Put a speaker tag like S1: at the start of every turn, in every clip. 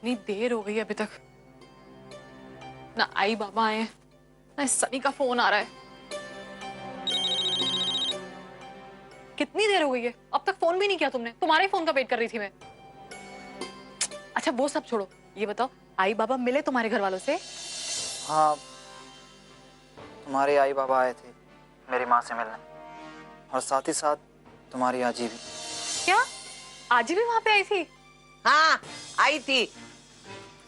S1: इतनी देर हो गई है अभी तक ना आई बाबा आए हैं ना सनी का फोन आ रहा है। कितनी देर हो गई है अब तक फोन भी नहीं किया तुमने। तुम्हारे फोन का वेट कर रही थी मैं। अच्छा वो सब छोड़ो, ये बताओ आई बाबा मिले तुम्हारे घर वालों से?
S2: हाँ, तुम्हारे आई बाबा आए थे मेरी माँ से मिलने, और साथ ही साथ तुम्हारी आजी भी।
S1: क्या आजी भी वहां पे आई थी?
S3: हाँ आई थी,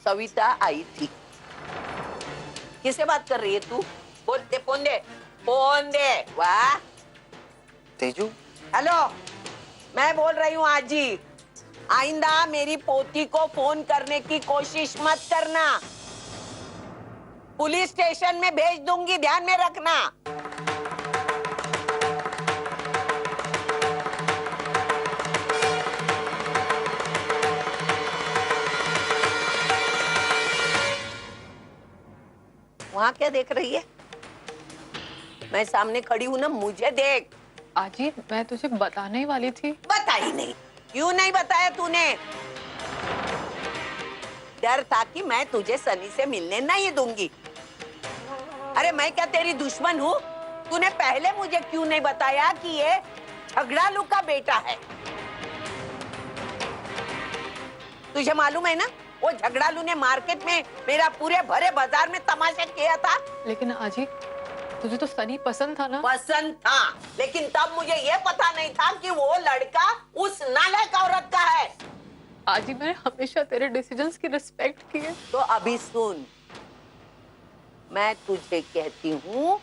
S3: सविता आई थी। किससे बात कर रही है तू? बोल दे, फोन दे, फोन दे। वाह
S2: तेजू।
S3: हेलो, मैं बोल रही हूँ आजी, आइंदा मेरी पोती को फोन करने की कोशिश मत करना। पुलिस स्टेशन में भेज दूंगी, ध्यान में रखना। वहां क्या देख रही है? मैं सामने खड़ी हूं ना, मुझे देख।
S1: आजी मैं तुझे बताने ही वाली थी।
S3: बताई नहीं? क्यों नहीं बताया तूने? डर था कि मैं तुझे सनी से मिलने नहीं दूंगी। अरे मैं क्या तेरी दुश्मन हूँ? तूने पहले मुझे क्यों नहीं बताया कि ये झगड़ालू का बेटा है? तुझे मालूम है ना, वो झगड़ालू ने मार्केट में मेरा पूरे भरे बाजार में तमाशा किया था।
S1: लेकिन आजी तुझे तो सनी पसंद था ना?
S3: पसंद था, लेकिन तब मुझे ये पता नहीं था कि वो लड़का उस नालायक औरत का है।
S1: आजी मैंने हमेशा तेरे डिसीजंस की रिस्पेक्ट की है।
S3: तो अभी सुन, मैं तुझे कहती हूँ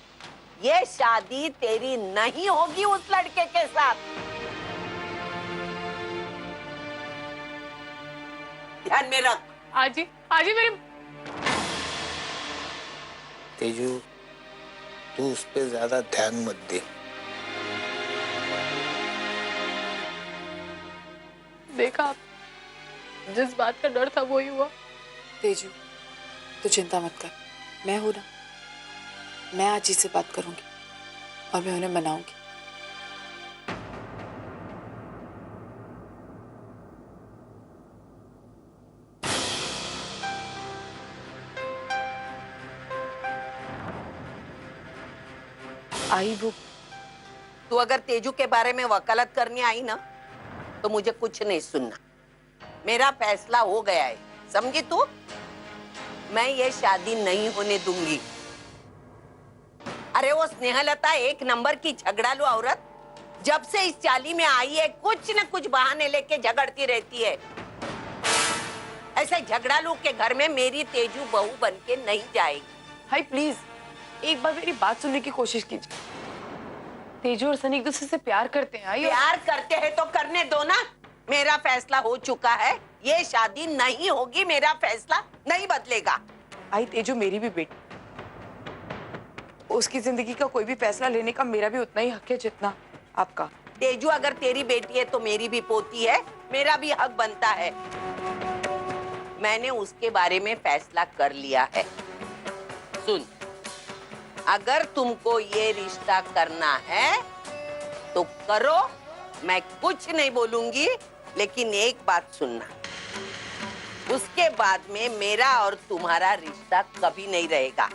S3: ये शादी तेरी नहीं होगी उस लड़के के साथ। ध्यान में रख।
S1: आजी आजी मेरी।
S4: तेजू तू उस पे ज्यादा ध्यान मत दे।
S1: देखा आप, जिस बात का डर था वो ही हुआ।
S5: तेजू तू चिंता मत कर, मैं हूं ना। मैं आजी से बात करूंगी और मैं उन्हें मनाऊंगी। आई वो
S3: तू अगर तेजू के बारे में वकालत करने आई ना, तो मुझे कुछ नहीं सुनना। मेरा फैसला हो गया है, समझी तू? मैं ये शादी नहीं होने दूंगी। अरे वो स्नेहलता एक नंबर की झगड़ालू औरत जब से इस चाली में आई है, कुछ न कुछ बहाने लेके झगड़ती रहती है। ऐसे झगड़ालू के घर में मेरी तेजू बहू बन के नहीं जाएगी।
S5: भाई प्लीज एक बार मेरी बात सुनने की कोशिश कीजिए। तेजू और सनी एक दूसरे से प्यार करते हैं।
S3: प्यार करते हैं तो करने दो ना। मेरा फैसला हो चुका है, ये शादी नहीं होगी। मेरा फैसला नहीं बदलेगा।
S5: आई तेजू मेरी भी बेटी, उसकी जिंदगी का कोई भी फैसला लेने का मेरा भी उतना ही हक है जितना आपका।
S3: तेजू अगर तेरी बेटी है तो मेरी भी पोती है, मेरा भी हक बनता है। मैंने उसके बारे में फैसला कर लिया है। सुन, अगर तुमको ये रिश्ता करना है तो करो, मैं कुछ नहीं बोलूंगी। लेकिन एक बात सुनना, उसके बाद में मेरा और तुम्हारा रिश्ता कभी नहीं रहेगा।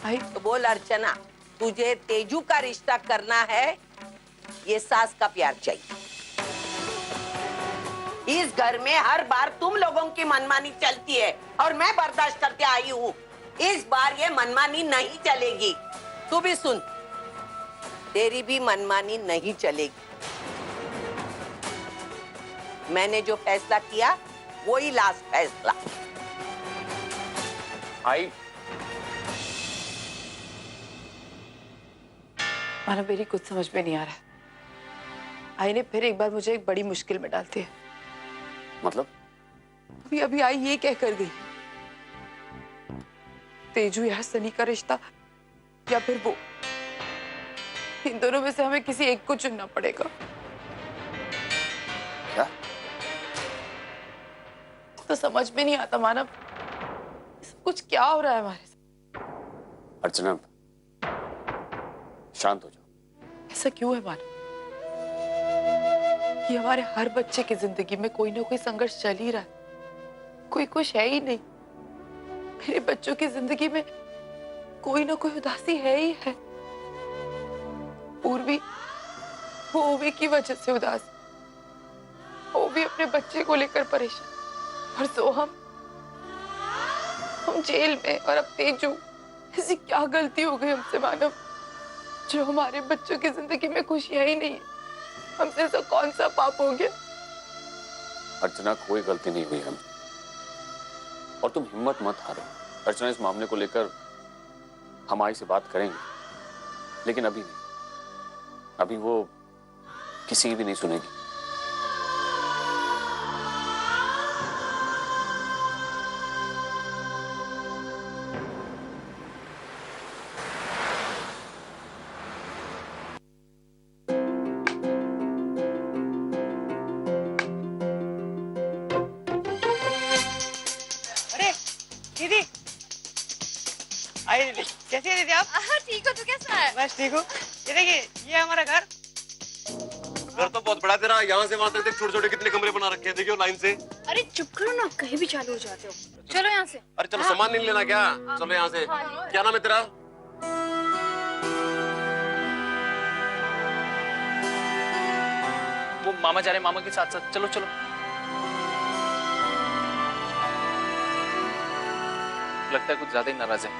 S5: आई
S3: तो बोल अर्चना, तुझे तेजू का रिश्ता करना है, ये सास का प्यार चाहिए। इस घर में हर बार तुम लोगों की मनमानी चलती है और मैं बर्दाश्त करते आई हूँ। इस बार ये मनमानी नहीं चलेगी। तू भी सुन, तेरी भी मनमानी नहीं चलेगी। मैंने जो फैसला किया वही लास्ट फैसला।
S4: आई
S5: मानो मेरी कुछ समझ में नहीं आ रहा है। आई ने फिर एक बार मुझे एक बड़ी मुश्किल में डाल दिया।
S4: मतलब
S5: अभी अभी आई ये कह कर गई, तेजू या सनी का रिश्ता या फिर वो, इन दोनों में से हमें किसी एक को चुनना पड़ेगा।
S4: क्या?
S5: तो समझ में नहीं आता मानव, सब कुछ क्या हो रहा है हमारे साथ।
S4: अर्चना शांत हो जाओ।
S5: ऐसा क्यों है मानव? कि हमारे हर बच्चे की जिंदगी में कोई ना कोई संघर्ष चल ही रहा है, कोई खुश है ही नहीं। मेरे बच्चों की जिंदगी में कोई ना कोई उदासी है ही है। पूर्वी, वो ओवी की वजह से उदास, वो भी अपने बच्चे को लेकर परेशान, और सोहम हम जेल में, और अब तेजू। ऐसी क्या गलती हो गई हमसे मानव, जो हमारे बच्चों की जिंदगी में खुशियां ही नहीं है? हमसे ऐसा कौन सा पाप हो गया?
S6: अर्चना, कोई गलती नहीं हुई हम, और तुम हिम्मत मत हारो। अर्चना, इस मामले को लेकर हम आई से बात करेंगे, लेकिन अभी नहीं। अभी वो किसी की भी नहीं सुनेगी।
S7: अरे दीदी, आई दीदी, कैसी है दीदी आप?
S1: ठीक हो, तू कैसा है?
S7: बस ठीक हूँ। ये देखिए, ये हमारा घर।
S8: घर तो बहुत बड़ा है तेरा, यहाँ से वहाँ तक छोटे छोटे कितने कमरे बना रखे हैं, देखियो लाइन से।
S9: अरे चुप करो ना, कहीं भी चालू हो जाते हो। चलो यहाँ से।
S8: अरे चलो, सामान नहीं लेना क्या? चलो यहाँ से। क्या नाम है तेरा?
S10: वो मामा जा रहे हैं, मामा के साथ साथ। चलो चलो। लगता है कुछ ज्यादा ही नाराज है,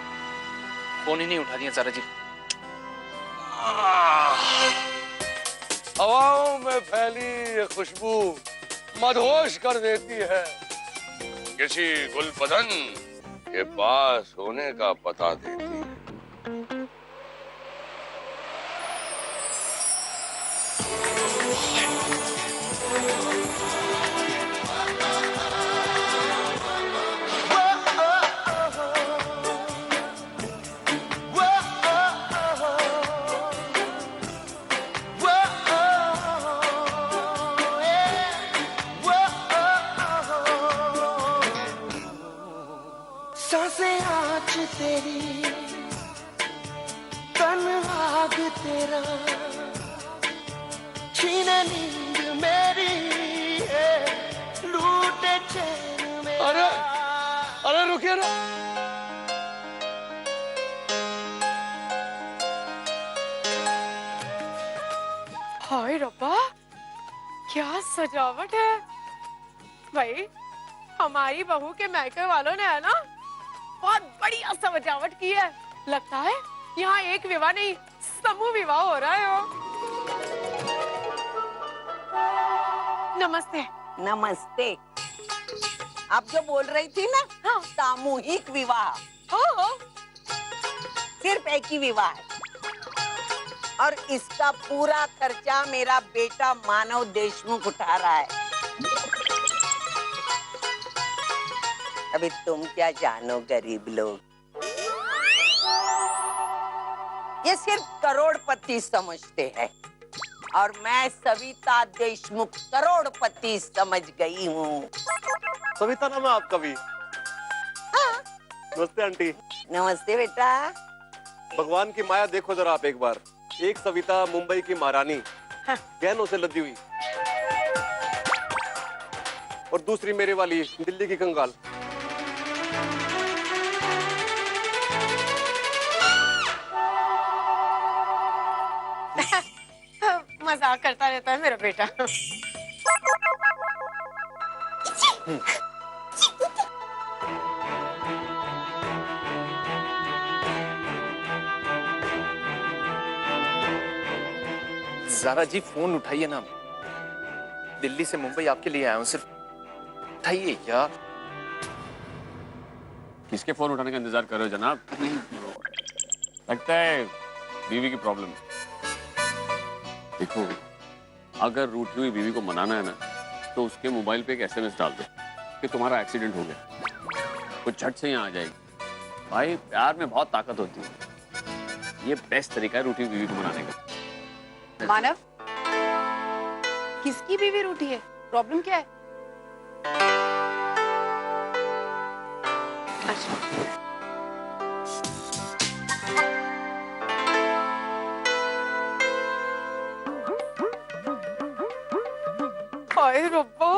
S10: फोन ही नहीं उठा दिया सारा जी।
S11: हवाओं में फैली ये खुशबू मदहोश कर देती है। किसी गुलबदन के पास होने का पता देती है।
S12: सांसें आज तेरी, तन आग तेरा, छीने नींद मेरी है, लूटे चैन मेरा।
S11: अरे अरे रुकिए ना।
S5: हाय रब्बा, क्या सजावट है भाई। हमारी बहू के मैके वालों ने, है ना, बहुत बढ़िया सजावट की है। लगता है यहाँ एक विवाह नहीं, समूह विवाह हो रहा है। नमस्ते।
S3: नमस्ते। आप जो बोल रही थी ना, हाँ, सामूहिक विवाह।
S5: हो
S3: सिर्फ एक ही विवाह है, और इसका पूरा खर्चा मेरा बेटा मानव देशमुख उठा रहा है। अभी तुम क्या जानो गरीब लोग, ये सिर्फ करोड़पति समझते हैं, और मैं सविता देशमुख करोड़पति समझ गई हूँ।
S8: सविता नाम है आपका भी?
S3: हाँ।
S8: नमस्ते आंटी।
S3: नमस्ते बेटा।
S8: भगवान की माया देखो जरा आप एक बार। एक सविता मुंबई की महारानी, गहनों से लदी हुई, और दूसरी मेरे वाली दिल्ली की कंगाल।
S5: मजाक करता रहता है मेरा बेटा।
S10: ज़ारा जी, फोन उठाइए ना। दिल्ली से मुंबई आपके लिए आया हूँ, सिर्फ उठाइए यार।
S6: किसके फोन उठाने का इंतजार कर रहे हो जनाब? लगता है बीवी की प्रॉब्लम। देखो, अगर रूठी हुई बीवी को मनाना है ना, तो उसके मोबाइल पे एक एसएमएस डाल दो कि तुम्हारा एक्सीडेंट हो गया, वो झट से यहाँ आ जाएगी। भाई, प्यार में बहुत ताकत होती है। ये बेस्ट तरीका है रूठी हुई बीवी को मनाने का।
S5: मानव, किसकी बीवी रूठी है? प्रॉब्लम क्या है? अच्छा, हाय रब्बा,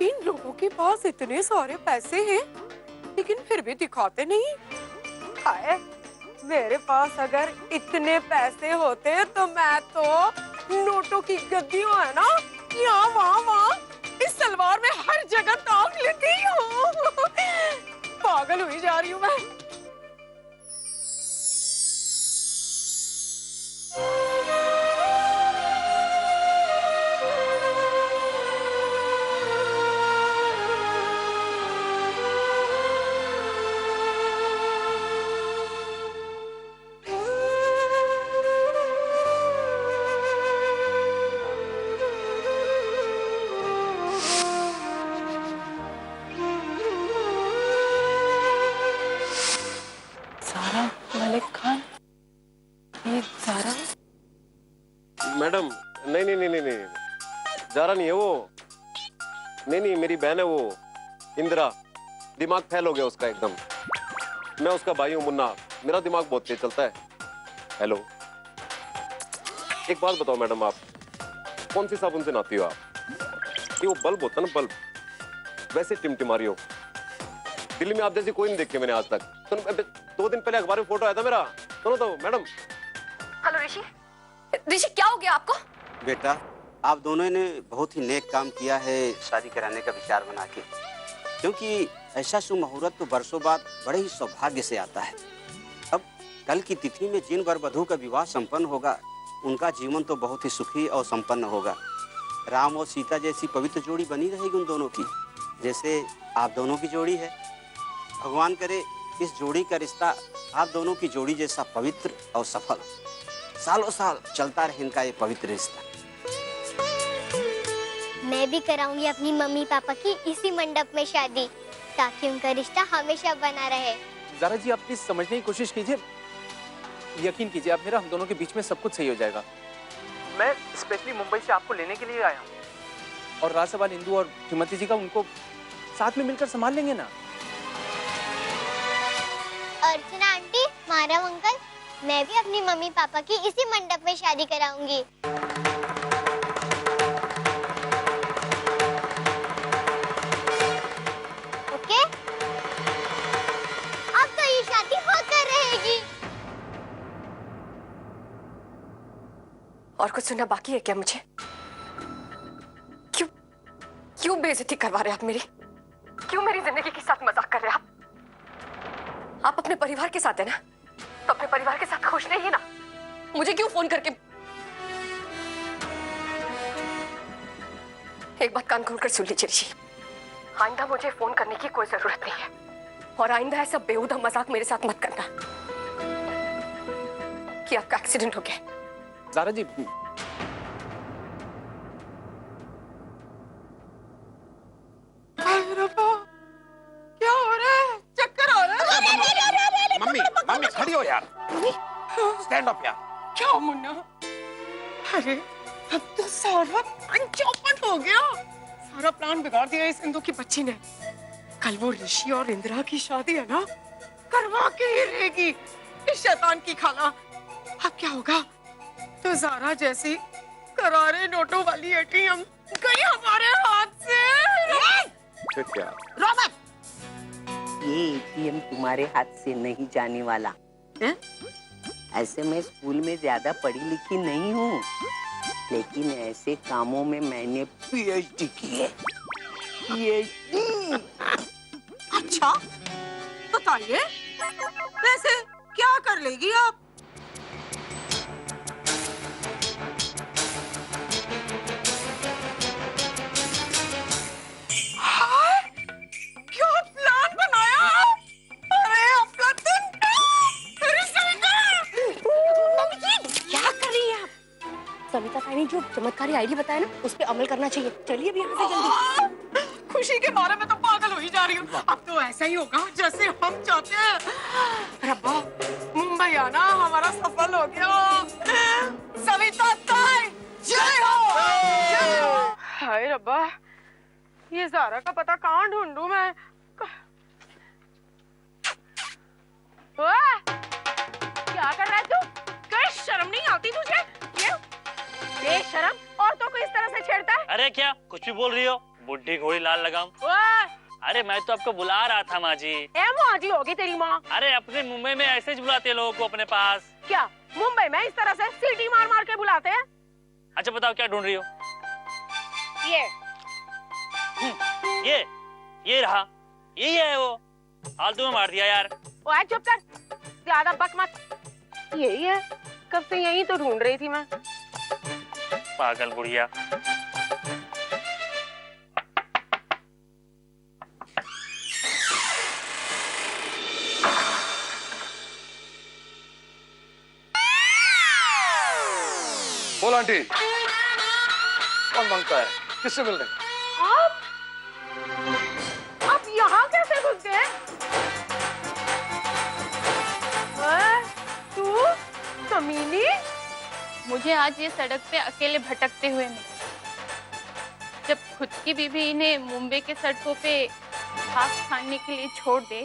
S5: इन लोगों के पास इतने सारे पैसे हैं लेकिन फिर भी दिखाते नहीं। हाय, मेरे पास अगर इतने पैसे होते तो मैं तो नोटों की गद्दियों है ना, यहाँ वहाँ इस सलवार में हर जगह टांग लेती हूँ। पागल हुई जा रही हूँ मैं।
S1: मलिक खान, ये ज़ारा?
S8: मैडम नहीं, ज़ारा नहीं है वो। नहीं, मेरी बहन है वो, इंदिरा। दिमाग फैल हो गया उसका एकदम। मैं उसका भाई हूँ मुन्ना, मेरा दिमाग बहुत तेज चलता है। हेलो, एक बात बताओ मैडम, आप कौन सी साबुन से नहाती हो आप? ये वो बल्ब होता है ना, बल्ब, वैसे टिमटिमा रही हो। दिल्ली में आप जैसी कोई नहीं देखी मैंने आज तक। तो 2 दिन पहले अखबार में फोटो आया था मेरा। सुनो तो मैडम।
S9: हेलो ऋषि, ऋषि क्या हो गया आपको?
S13: बेटा, आप दोनों ने बहुत ही नेक काम किया है शादी कराने का विचार बना के, क्योंकि ऐसा शुभ मुहूर्त तो बरसों बाद बड़े ही सौभाग्य से आता है। अब कल की तिथि में जिन वर वधू का विवाह संपन्न होगा उनका जीवन तो बहुत ही सुखी और संपन्न होगा। राम और सीता जैसी पवित्र जोड़ी बनी रहेगी उन दोनों की, जैसे आप दोनों की जोड़ी है। भगवान करे इस जोड़ी का रिश्ता आप दोनों की जोड़ी जैसा पवित्र और सफल, सालों साल चलता रहे इनका ये पवित्र रिश्ता।
S14: मैं भी कराऊंगी अपनी मम्मी पापा की इसी मंडप में शादी, ताकि उनका रिश्ता हमेशा बना रहे।
S10: ज़ारा जी, आप प्लीज समझने की कोशिश कीजिए, यकीन कीजिए आप मेरा, हम दोनों के बीच में सब कुछ सही हो जाएगा। मैं स्पेशली मुंबई से आपको लेने के लिए आया हूँ, और रहा सवाल इंदू और हिमंती जी का, उनको साथ में मिलकर संभाल लेंगे ना।
S14: अर्चना आंटी, माधव अंकल, मैं भी अपनी मम्मी पापा की इसी मंडप में शादी कराऊंगी। ओके? अब तो ये शादी होकर रहेगी।
S9: और कुछ सुनना बाकी है क्या मुझे? क्यों बेइज्जती करवा रहे आप मेरी? क्यों मेरी जिंदगी के साथ मजाक कर रहे हैं आप अपने परिवार के साथ है ना, तो अपने परिवार के साथ खुश रहिए ना। मुझे क्यों फोन करके? एक बात कान खोलकर सुन लीजिए ऋषि, आइंदा मुझे फोन करने की कोई जरूरत नहीं है, और आइंदा ऐसा बेहुदा मजाक मेरे साथ मत करना कि आपका एक्सीडेंट हो गया।
S10: ज़ारा जी,
S5: क्या हो रहा है? चक्कर आ रहा है?
S11: मम्मी खड़ी हो यार, स्टैंड अप यार।
S5: क्या मुन्ना? अरे अब तो सारा प्लान चौपट हो गया। सारा प्लान बिगाड़ दिया इस इंदू की बच्ची ने। कल वो ऋषि और इंदिरा की शादी है ना, करवा के ही रहेगी इस शैतान की खाला। अब क्या होगा? तो ज़ारा जैसी करारे नोटों वाली एटीएम गई हमारे हाथ से।
S8: क्या?
S3: रॉबर्ट, ये एटीएम तुम्हारे हाथ से नहीं जाने वाला है? ऐसे मैं स्कूल में ज्यादा पढ़ी लिखी नहीं हूँ, लेकिन ऐसे कामों में मैंने पीएचडी की है। पीएचडी।
S5: अच्छा, बताइए, वैसे क्या कर लेगी आप? क्या प्लान बनाया? अरे आपका
S9: क्या कर रही है आप? सविता ताई ने जो चमत्कारी आईडी बताया ना, उस पे अमल करना चाहिए। चलिए अब यहाँ से जल्दी।
S5: खुशी के मारे में तो पागल हो ही जा रही हूँ। अब तो ऐसा ही होगा जैसे हम चाहते हैं। रब्बा, मुंबई आना हमारा सफल हो गया। सविता ताई, जय हो, जय हो। हाय रब्बा, ये ज़ारा का पता कहाँ ढूंढूं मैं? क्या कर रहा है तू? कोई शर्म नहीं आती तुझे? ये बेशरम औरतों को इस तरह से
S15: अरे क्या कुछ भी बोल रही हो? बुढ़ी घोड़ी लाल लगाम। अरे मैं तो आपको बुला रहा था माँ जी।
S5: माँ जी होगी तेरी माँ।
S15: अरे अपने मुंबई में ऐसे ही बुलाते हैं लोगों को अपने पास।
S5: क्या मुंबई में इस तरह से सीटी मार मार के बुलाते हैं?
S15: अच्छा बताओ क्या ढूंढ रही हो? ये रहा, यही है वो। फालतू में मार दिया यार।
S5: ओए चुप कर, ज्यादा बक मत। यही है, कब से यही तो ढूंढ रही थी मैं।
S15: पागल बुढ़िया।
S11: बोल आंटी, कौन मांगता है? किससे मिलने?
S5: आप यहाँ कैसे घुस गए? तू कमीनी?
S16: मुझे आज ये सड़क पे अकेले भटकते हुए मिला। जब खुद की बीवी इन्हें मुंबई के सड़कों पे घास खाने के लिए छोड़ दे,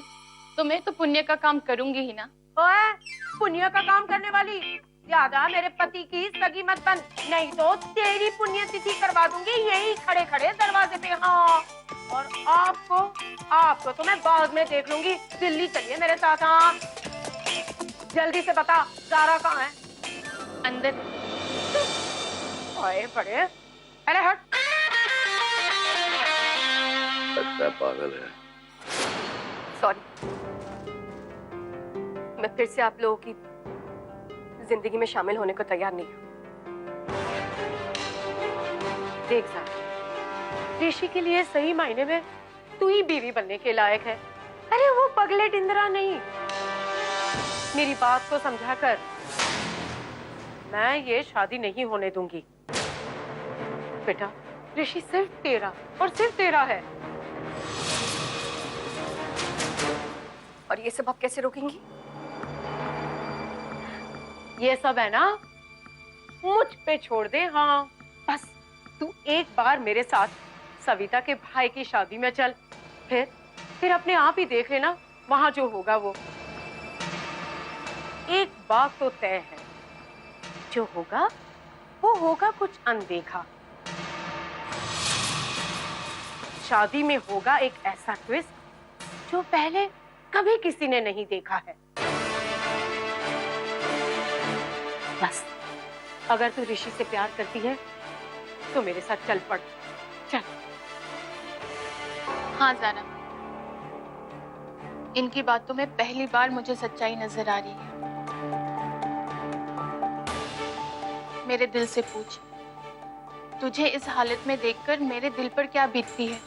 S16: तो मैं तो पुण्य का काम करूंगी ही ना।
S5: ओए, पुण्य का काम करने वाली, ज्यादा मेरे पति की सगी मत बन, नहीं तो तेरी पुण्यतिथि करवा दूंगी यही खड़े खड़े दरवाजे पे। हाँ, और आपको तो मैं बाद में देख लूंगी। दिल्ली चलिए मेरे साथ। हाँ, जल्दी से बता, ज़ारा कहाँ है?
S16: अंदर।
S5: ओए बड़े, अरे हट।
S11: लगता है पागल है।
S9: सॉरी, मैं फिर से आप लोगों की जिंदगी में शामिल होने को तैयार नहीं हूँ।
S5: देख ज़ारा, ऋषि के लिए सही मायने में तू ही बीवी बनने के लायक है। अरे वो पगलेट इंदिरा नहीं। मेरी बात को समझा कर, मैं ये शादी नहीं होने दूंगी। बेटा, ऋषि सिर्फ तेरा और सिर्फ तेरा है।
S9: और ये सब आप कैसे रोकेंगी?
S5: ये सब है ना, मुझ पे छोड़ दे। हाँ, बस तू एक बार मेरे साथ सविता के भाई की शादी में चल, फिर अपने आप ही देख लेना, वहां जो होगा वो। एक बात तो तय है, जो होगा वो होगा कुछ अनदेखा। शादी में होगा एक ऐसा ट्विस्ट जो पहले कभी किसी ने नहीं देखा है। बस अगर तू ऋषि से प्यार करती है तो मेरे साथ चल पड़। चल।
S16: हाँ ज़ारा, इनकी बातों में पहली बार मुझे सच्चाई नजर आ रही है। मेरे दिल से पूछ, तुझे इस हालत में देखकर मेरे दिल पर क्या बीतती है?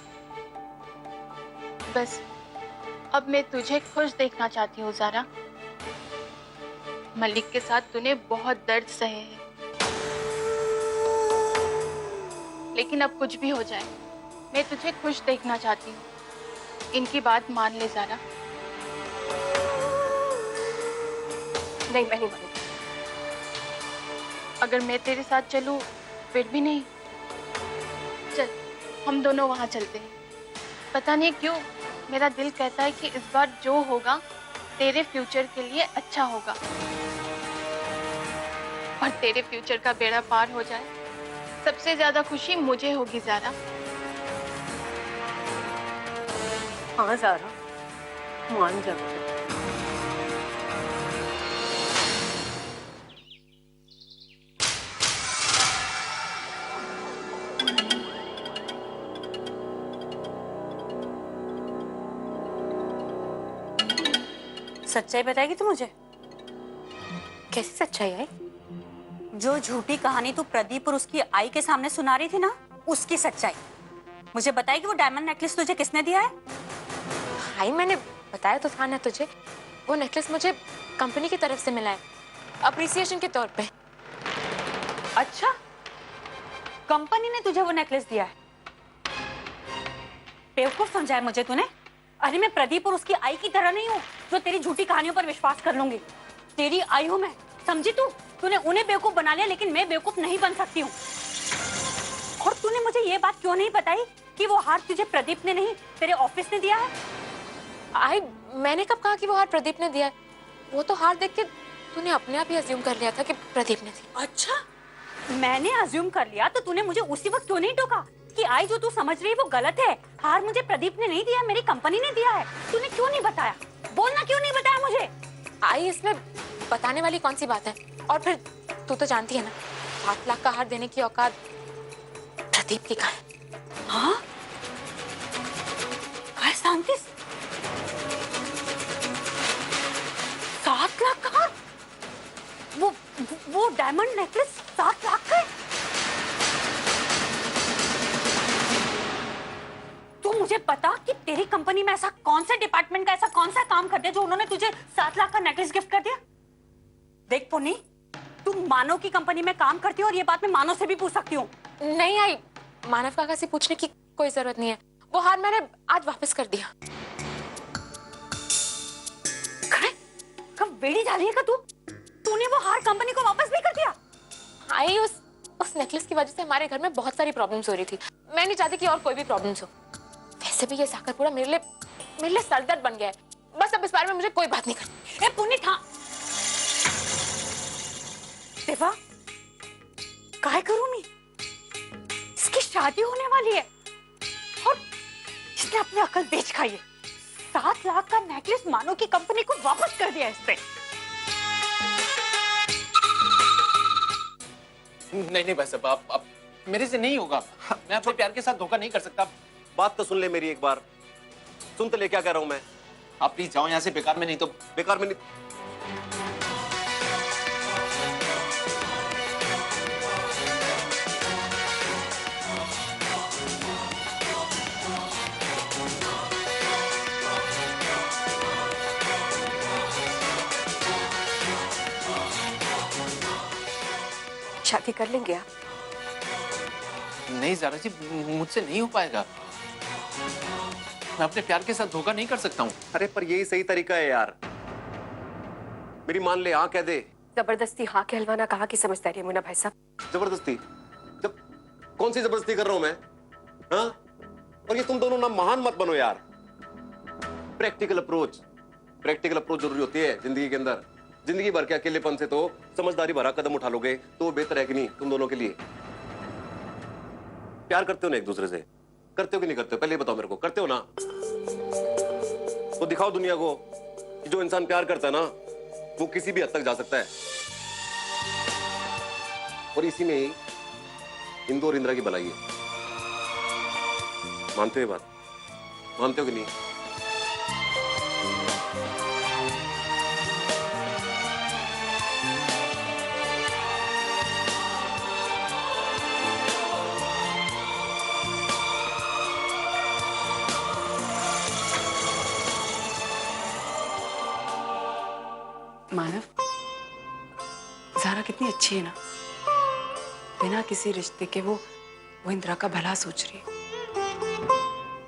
S16: बस अब मैं तुझे खुश देखना चाहती हूँ ज़ारा। मलिक के साथ तूने बहुत दर्द सहे हैं, लेकिन अब कुछ भी हो जाए, मैं तुझे खुश देखना चाहती हूँ। इनकी बात मान ले ज़ारा।
S9: नहीं, मैं नहीं मानूंगी।
S16: अगर मैं तेरे साथ चलूं फिर भी नहीं? चल, हम दोनों वहां चलते हैं। पता नहीं क्यों मेरा दिल कहता है कि इस बार जो होगा तेरे फ्यूचर के लिए अच्छा होगा, और तेरे फ्यूचर का बेड़ा पार हो जाए, सबसे ज्यादा खुशी मुझे होगी ज़ारा।
S5: हाँ ज़ारा, मान जा।
S17: सच्चाई बताएगी तू मुझे?
S9: कैसी सच्चाई है?
S17: जो झूठी कहानी तू प्रदीप और उसकी आई के सामने सुना रही थी ना, उसकी सच्चाई मुझे बताएगी। वो डायमंड नेकलेस तुझे किसने दिया है?
S18: भाई, मैंने बताया तो था ना तुझे, वो नेकलेस मुझे कंपनी की तरफ से मिला है, अप्रिसिएशन के तौर पे।
S17: अच्छा, कंपनी ने तुझे वो नेकलेस दिया है? बेवकूफ समझा है मुझे तूने। अरे मैं प्रदीप और उसकी आई की तरह नहीं हूँ जो तेरी झूठी कहानियों पर विश्वास कर लूंगी। तेरी आई हूँ मैं, समझी तू? तूने उन्हें बेवकूफ बना लिया, लेकिन मैं बेवकूफ नहीं बन सकती हूँ। और तूने मुझे ये बात क्यों नहीं बताई कि वो हार तुझे प्रदीप ने नहीं, तेरे ऑफिस ने दिया है?
S18: मैंने कब कहा कि वो हार प्रदीप ने दिया है? वो तो हार देख के तूने अपने आप ही अज्यूम कर लिया था कि प्रदीप ने दी।
S17: अच्छा, मैंने अज्यूम कर लिया तो तूने मुझे उसी वक्त क्यों नहीं टोका कि आई जो तू समझ रही है वो गलत है। हार मुझे प्रदीप ने नहीं दिया, मेरी कंपनी ने दिया है। तूने क्यों नहीं बताया? बोलना क्यों नहीं बताया मुझे?
S18: आई इसमें बताने वाली कौन सी बात है? और फिर तू तो जानती है ना 7 लाख का हार देने की औकात प्रदीप की कहाँ है?
S17: हाँ? काय सांगतेस? 7 लाख का हार? वो डायमंड नेकलेस 7 लाख का है? तू मुझे बता कि तेरी कंपनी में ऐसा कौन सा डिपार्टमेंट का ऐसा कौन सा काम कर दिया जो उन्होंने तुझे 7 लाख का नेकलेस गिफ्ट कर दिया? देख पुन्नी, तू मानव की कंपनी में काम करती हो और ये बात मैं मानव से भी पूछ सकती हूँ।
S18: नहीं आई, मानव काका से पूछने की कोई जरूरत नहीं है। वो हार मैंने आज वापस कर दिया।
S17: कब बेड़ी डाली है का तू? तूने वो हार कंपनी को वापस भी कर दिया?
S18: आई उस नेकलेस की वजह से हमारे घर में बहुत सारी प्रॉब्लम्स हो रही थी। मैं नहीं चाहती कि और कोई भी प्रॉब्लम्स हो। वैसे भी ये साकरपुरा मेरे लिए सरदर्द बन गया है। बस अब इस बारे में मुझे कोई बात नहीं करनी।
S17: ए पुन्नी था देवा, काय करूं मैं? इसकी शादी होने वाली है और इसने अपनी अकल बेच खाई है। 7 लाख का नेकलेस मानो की कंपनी को वापस कर दिया इसने।
S10: नहीं भाई साहब, आप मेरे से नहीं होगा। मैं आपके प्यार के साथ धोखा नहीं कर सकता।
S8: बात तो सुन ले मेरी एक बार। सुन तो ले क्या कह रहा हूं मैं।
S10: आप प्लीज जाओ यहाँ से, बेकार में नहीं तो।
S8: बेकार में नहीं।
S9: शादी कर लेंगे आप?
S10: नहीं ज़ारा जी, मुझसे नहीं हो पाएगा। मैं अपने प्यार के साथ धोखा नहीं कर सकता हूँ।
S8: अरे पर यही सही तरीका है यार। मेरी मान ले, हाँ कह दे।
S9: जबरदस्ती हाँ कहलवाना कहाँ की समझदारी है मुन्ना भाई साहब?
S8: जबरदस्ती? जब कौन सी जबरदस्ती कर रहा हूं मैं? हाँ? और ये तुम दोनों ना महान मत बनो यार। प्रैक्टिकल अप्रोच जरूरी होती है जिंदगी के अंदर। जिंदगी भर के अकेलेपन से तो समझदारी भरा कदम उठा लोगे तो बेहतर है कि नहीं तुम दोनों के लिए? प्यार करते हो ना एक दूसरे से? करते हो कि नहीं करते हो? पहले बताओ मेरे को, करते हो ना? तो दिखाओ दुनिया को कि जो इंसान प्यार करता है ना वो किसी भी हद तक जा सकता है। और इसी में ही इंदु और इंदिरा की भलाई है। मानते हो ये बात? मानते हो कि नहीं?
S19: मानव, ज़ारा कितनी अच्छी है ना। बिना किसी रिश्ते के वो इंदिरा का भला सोच रही है।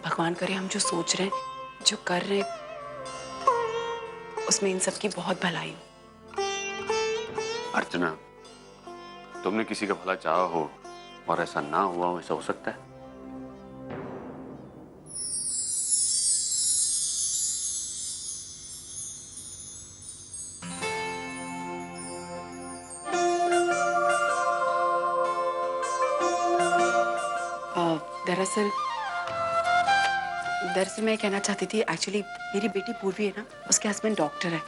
S19: भगवान करे हम जो सोच रहे हैं, जो कर रहे हैं, उसमें इन सब की बहुत भलाई हो।
S6: अर्चना, तुमने किसी का भला चाहा हो और ऐसा ना हुआ हो, ऐसा हो सकता है?
S19: दरअसल मैं कहना चाहती थी, एक्चुअली मेरी बेटी पूर्वी है ना, उसके हस्बैंड डॉक्टर है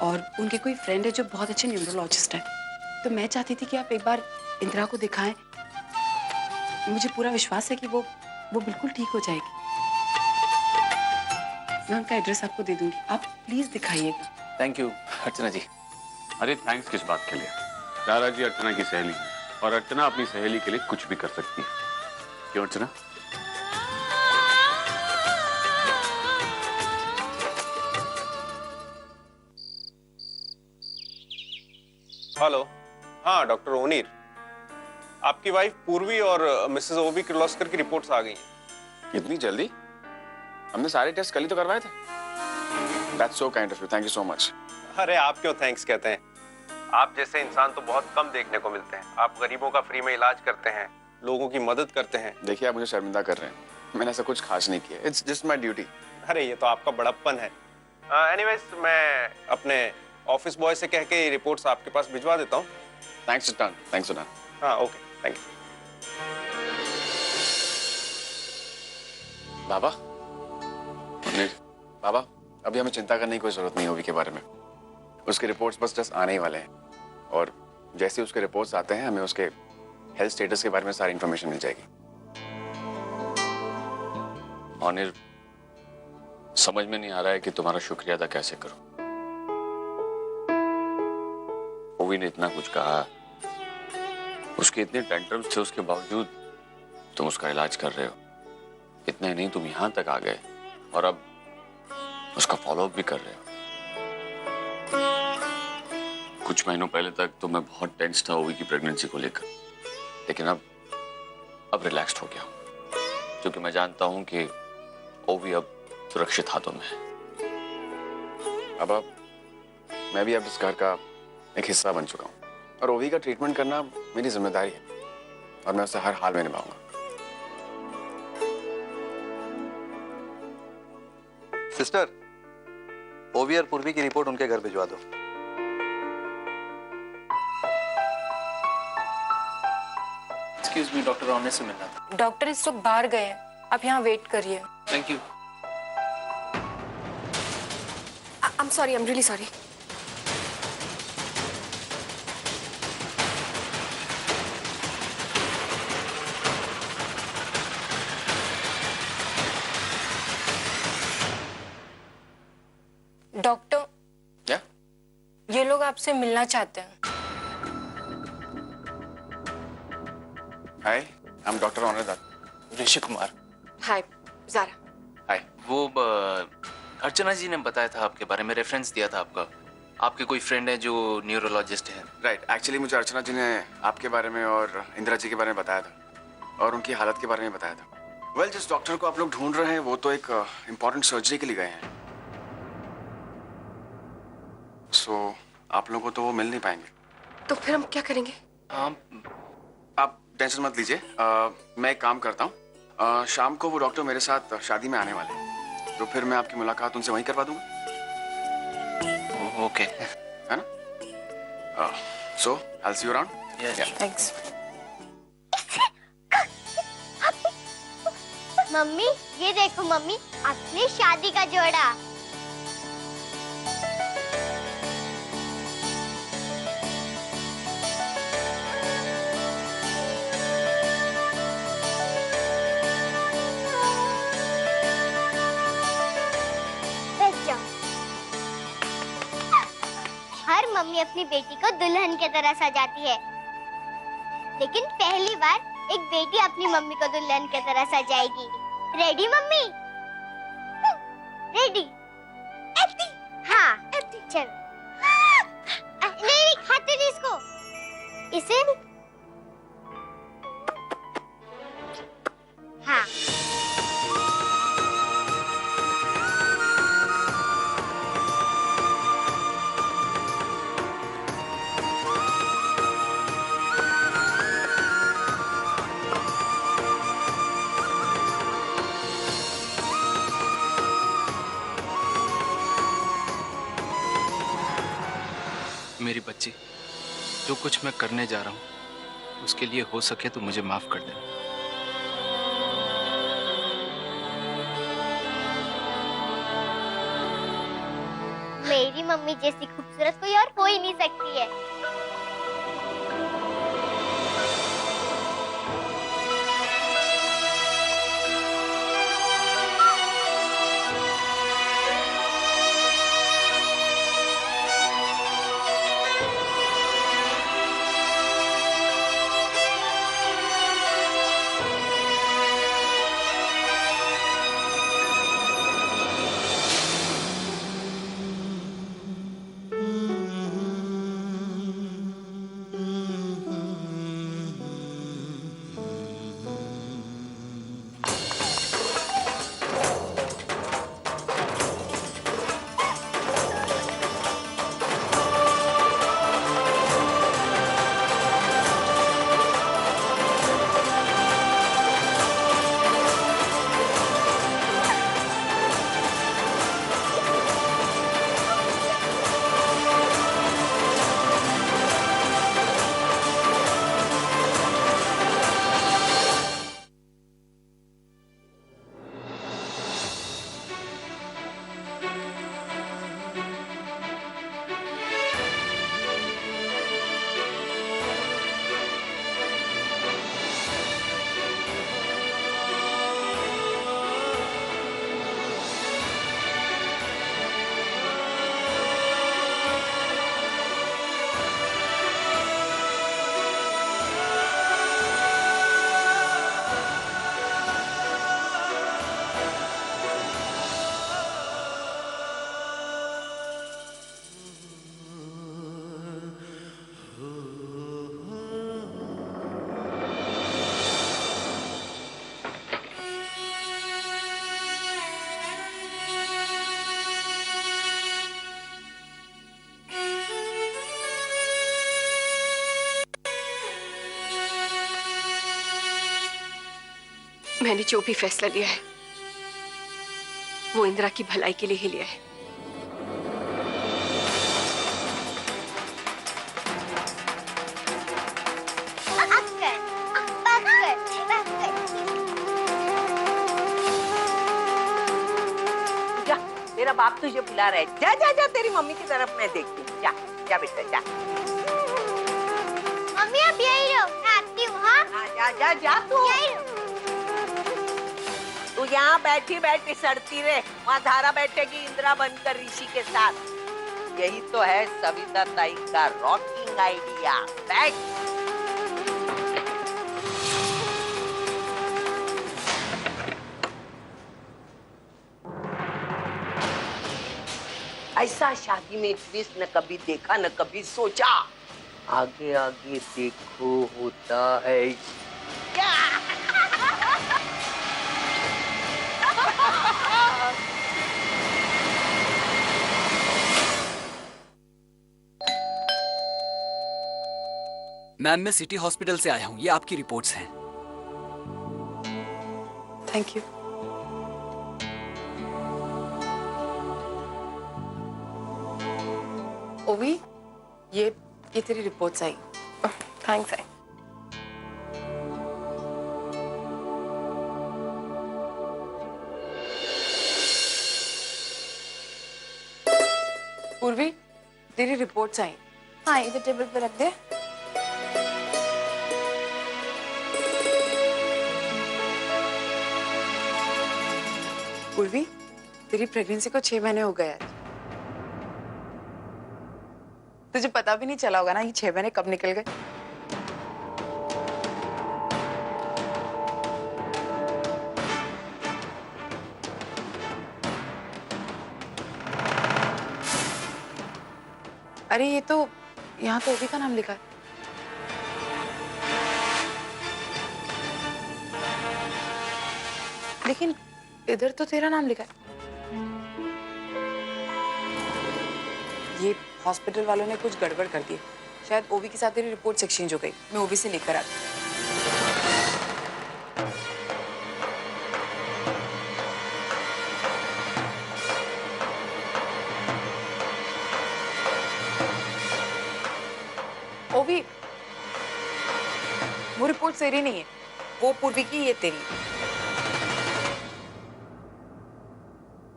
S19: और उनके कोई फ्रेंड है जो बहुत अच्छे न्यूरोलॉजिस्ट है। तो मैं चाहती थी कि आप एक बार इंदिरा को दिखाएं। मुझे पूरा विश्वास है कि वो बिल्कुल ठीक हो जाएगी। मैं उनका एड्रेस आपको दे दूंगी, आप प्लीज दिखाइएगा।
S10: थैंक यू अर्चना जी।
S6: अरे थैंक्स किस बात के लिए? ज़ारा जी अर्चना की सहेली है और अर्चना अपनी सहेली के लिए कुछ भी कर सकती है। क्यों अर्चना?
S8: हेलो, हाँ डॉक्टर ओनीर, आपकी वाइफ पूर्वी और मिसेस ओबी किर्लोस्कर की रिपोर्ट्स आ गई हैं।
S20: इतनी जल्दी? हमने सारे टेस्ट कल ही तो करवाए थे। That's so kind of you. Thank you so much.
S8: अरे आप क्यों थैंक्स कहते हैं? आप जैसे इंसान तो बहुत कम देखने को मिलते हैं। आप गरीबों का फ्री में इलाज करते हैं, लोगों की मदद करते हैं।
S20: देखिए आप मुझे शर्मिंदा कर रहे हैं, मैंने ऐसा कुछ खास नहीं किया। It's just my duty.
S8: अरे ये तो आपका बड़प्पन है। एनीवेज मैं अपने ऑफिस बॉय से कह के रिपोर्ट्स आपके पास भिजवा देता हूँ।
S20: Thanks a ton. Thanks a ton.
S8: हाँ ओके, थैंक यू।
S20: बाबा बाबा अभी हमें चिंता करने की कोई जरूरत नहीं ओवी के बारे में। उसके रिपोर्ट्स बस जस्ट आने ही वाले हैं और जैसे उसके रिपोर्ट्स आते हैं हमें उसके हेल्थ स्टेटस के बारे में सारी इंफॉर्मेशन मिल जाएगी।
S6: अनिल, समझ में नहीं आ रहा है कि तुम्हारा शुक्रिया अदा कैसे करूं। ओवी ने इतना कुछ कहा, उसके इतने टेंट्रम्स थे, उसके बावजूद तुम उसका इलाज कर रहे हो। इतने नहीं, तुम यहां तक आ गए और अब उसका फॉलोअप भी कर रहे हो। कुछ महीनों पहले तक तो मैं बहुत टेंस था ओवी की प्रेगनेंसी को लेकर, लेकिन अब रिलैक्स्ड हो गया हूं, क्योंकि मैं जानता हूं कि ओवी अब सुरक्षित हाथों में है।
S20: अब मैं भी अब इस घर का एक हिस्सा बन चुका हूँ और ओवी का ट्रीटमेंट करना मेरी जिम्मेदारी है और मैं उसे हर हाल में निभाऊंगा।
S21: सिस्टर, ओवी और पूर्वी की रिपोर्ट उनके घर भिजवा दो।
S10: एक्सक्यूज मी, डॉक्टर रोने से मिलना था।
S18: डॉक्टर इस वक्त बाहर गए हैं, आप यहाँ वेट करिए।
S10: Thank you.
S9: I am sorry, I am really sorry.
S18: Doctor,
S20: क्या?
S18: ये लोग आपसे मिलना चाहते हैं।
S20: हाय, आई एम डॉक्टर ऑनर दत्त।
S10: ऋषि कुमार।
S9: हाय ज़ारा।
S20: हाय।
S10: वो अर्चना जी ने बताया था आपके बारे में, रेफरेंस दिया था आपका। आपके कोई फ्रेंड है जो न्यूरोलॉजिस्ट है।
S20: राइट, एक्चुअली मुझे अर्चना जी ने आपके बारे में और इंदिरा जी के बारे में बताया था और उनकी हालत के बारे में बताया था। वेल, जिस डॉक्टर को आप लोग ढूंढ रहे हैं वो तो एक इम्पोर्टेंट सर्जरी के लिए गए हैं, सो आप लोगों को तो वो मिल नहीं पाएंगे।
S9: तो फिर हम क्या करेंगे?
S20: आप टेंशन मत लीजिए, मैं एक काम करता हूँ, शाम को वो डॉक्टर मेरे साथ शादी में आने वाले हैं, तो फिर मैं आपकी मुलाकात उनसे वहीं करवा दूंगा।
S10: ओके,
S20: है ना? So I will see you around.
S10: Yes,
S18: thanks.
S14: मम्मी, ये देखो मम्मी, असली शादी का जोड़ा। हर मम्मी अपनी बेटी को दुल्हन की तरह सजाती है, लेकिन पहली बार एक बेटी अपनी मम्मी को दुल्हन की तरह सजाएगी। Ready mummy? रेडी? हाँ, चलो। नहीं, खाते नहीं इसको। इसे? हाँ।
S10: मेरी बच्ची, जो कुछ मैं करने जा रहा हूँ उसके लिए हो सके तो मुझे माफ कर देना।
S14: मेरी मम्मी जैसी खूबसूरत कोई और हो ही नहीं सकती है।
S9: मैंने जो भी फैसला लिया है वो इंदिरा की भलाई के लिए ही लिया है।
S3: जा, तेरा बाप तुझे बुला रहा है। जा जा जा, तेरी मम्मी की तरफ मैं देखती हूँ। जा जा बेटा जा।
S14: मम्मी आप यही रहो, मैं आती हूँ। हाँ
S3: जा जा जा, तू तू यहाँ बैठी बैठी सड़ती रहे, वहाँ धारा बैठेगी इंदिरा बनकर ऋषि के साथ। यही तो है सविता ताई का रॉकिंग आइडिया। बैठ। ऐसा शादी में ट्विस्ट न कभी देखा न कभी सोचा। आगे आगे देखो होता है क्या।
S2: मैम मैं सिटी हॉस्पिटल से आया हूँ, ये आपकी रिपोर्ट्स हैं।
S19: Thank you. ओवी, ये तेरी रिपोर्ट्स आई।
S5: Thanks I.
S19: पूर्वी, तेरी रिपोर्ट्स आई।
S18: हाँ, इधर टेबल पे रख दे।
S19: पूर्वी, तेरी प्रेगनेंसी को 6 महीने हो गए आज। तुझे पता भी नहीं चला होगा ना ये 6 महीने कब निकल गए। अरे ये तो यहाँ तो ओवी का नाम लिखा है। लेकिन इधर तो तेरा नाम लिखा है। ये हॉस्पिटल वालों ने कुछ गड़बड़ कर दी। शायद ओवी के साथ तेरी रिपोर्ट्स एक्सचेंज हो गई। मैं ओवी से लेकर आती हूँ। ओवी, वो रिपोर्ट तेरी नहीं है, वो पूर्वी की, ये तेरी।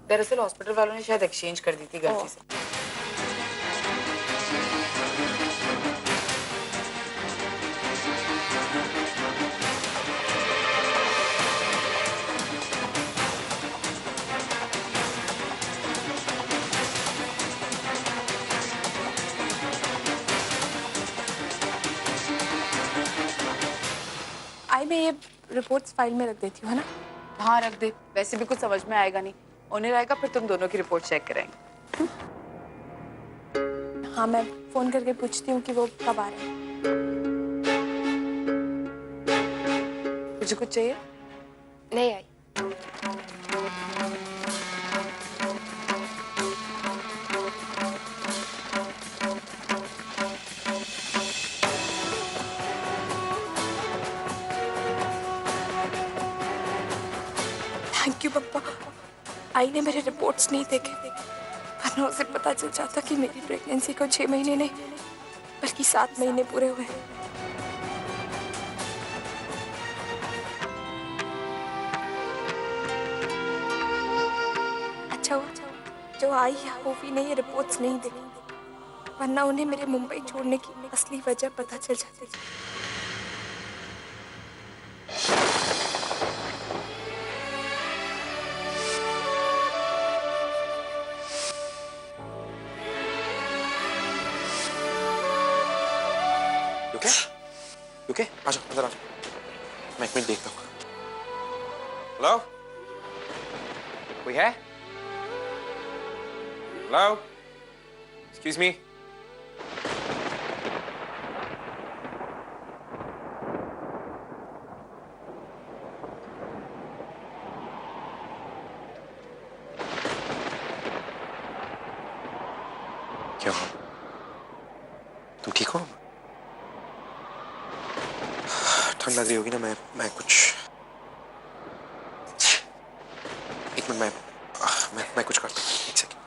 S19: दरअसल हॉस्पिटल वालों ने शायद एक्सचेंज कर दी थी गलती से।
S18: आई मैं ये रिपोर्ट्स फाइल में रख देती हूँ, है ना?
S19: हाँ रख दे, वैसे भी कुछ समझ में आएगा नहीं। ओनर आएगा फिर तुम दोनों की रिपोर्ट चेक करेंगे।
S18: हाँ मैं फोन करके पूछती हूँ कि वो कब आ रहे हैं।
S19: तुझे कुछ चाहिए?
S18: नहीं आई। थैंक यू पप्पा। आई ने मेरे रिपोर्ट्स नहीं देखे, वरना उसे पता चल जाता कि मेरी प्रेगनेंसी को 6 महीने नहीं बल्कि 7 महीने पूरे हुए। अच्छा हुआ जो आई है ओवी ने ये रिपोर्ट्स नहीं देखी, वरना उन्हें मेरे मुंबई छोड़ने की असली वजह पता चल जाती।
S22: ओके, आ जाओ अंदर आ जाओ। मैं 1 मिनट देखता हूँ। हेलो, कोई है? Hello, excuse me. क्या हुआ? तुम ठीक हो? ठंड लग रही होगी ना। मैं कुछ मैं कुछ करता हूँ, एक सेकंड।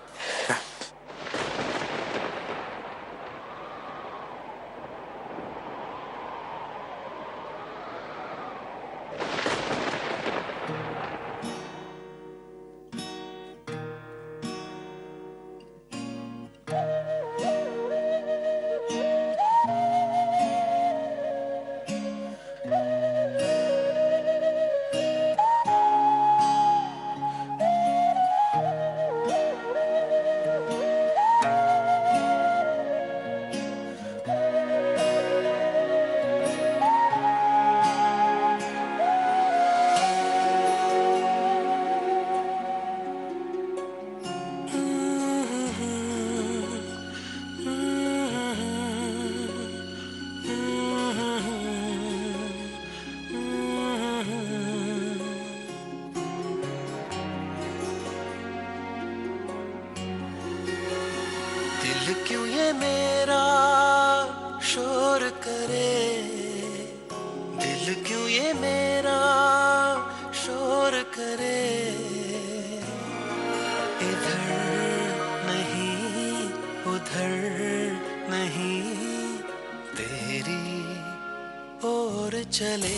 S12: दिल क्यों ये मेरा शोर करे, दिल क्यों ये मेरा शोर करे, इधर नहीं उधर नहीं तेरी ओर चले।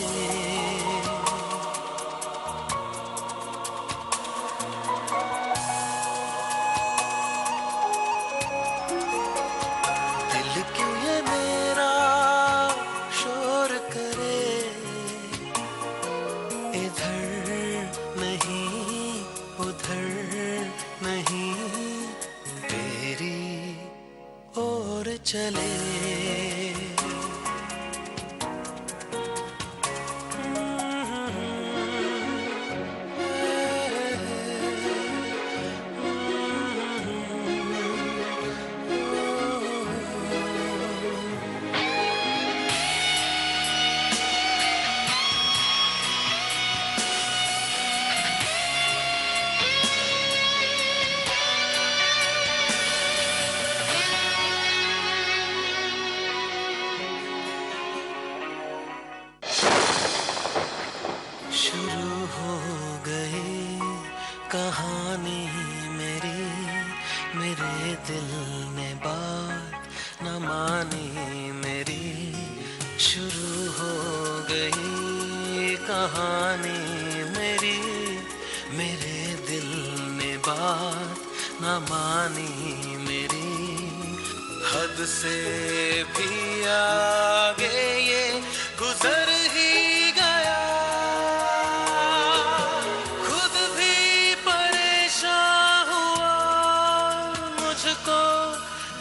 S12: चले शुरू हो गई कहानी मेरी, मेरे दिल ने बात न मानी मेरी। शुरू हो गई कहानी मेरी, मेरे दिल ने बात न मानी मेरी। हद से भी आगे ये गुजर ही गया, खुद भी परेशान हुआ, मुझको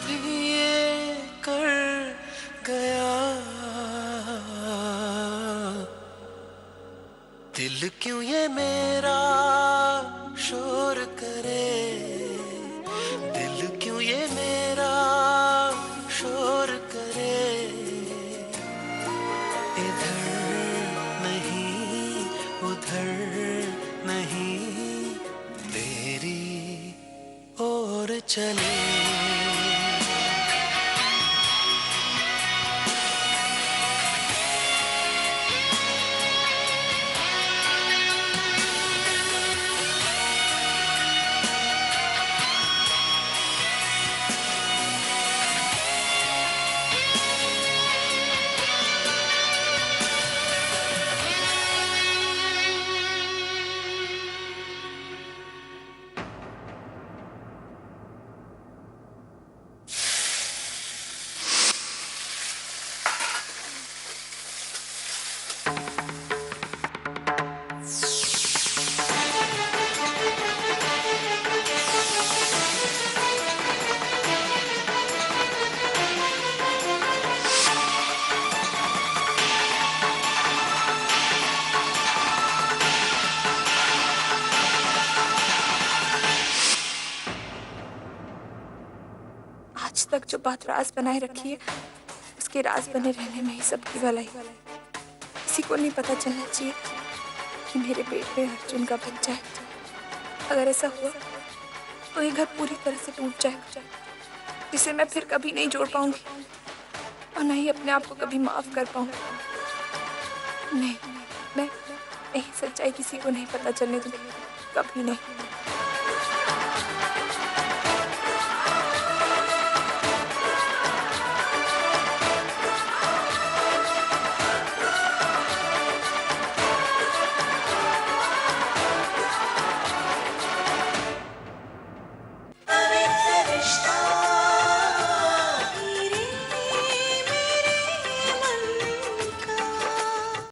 S12: भी ये कर गया। दिल क्यों ये मेरा शोर करे, दिल क्यों ये मेरा शोर करे, इधर नहीं उधर नहीं तेरी ओर चले।
S4: आज तक जो बात राज बनाए रखी है, उसके राज बने रहने में ही सबकी भलाई। किसी को नहीं पता चलना चाहिए कि मेरे पेट में अर्जुन का बच्चा है। अगर ऐसा हुआ तो ये घर पूरी तरह से टूट जाएगा, जिसे मैं फिर कभी नहीं जोड़ पाऊंगी और न ही अपने आप को कभी माफ कर पाऊंगी। नहीं, मैं यही सच्चाई किसी को नहीं पता चलने दूंगी, कभी नहीं।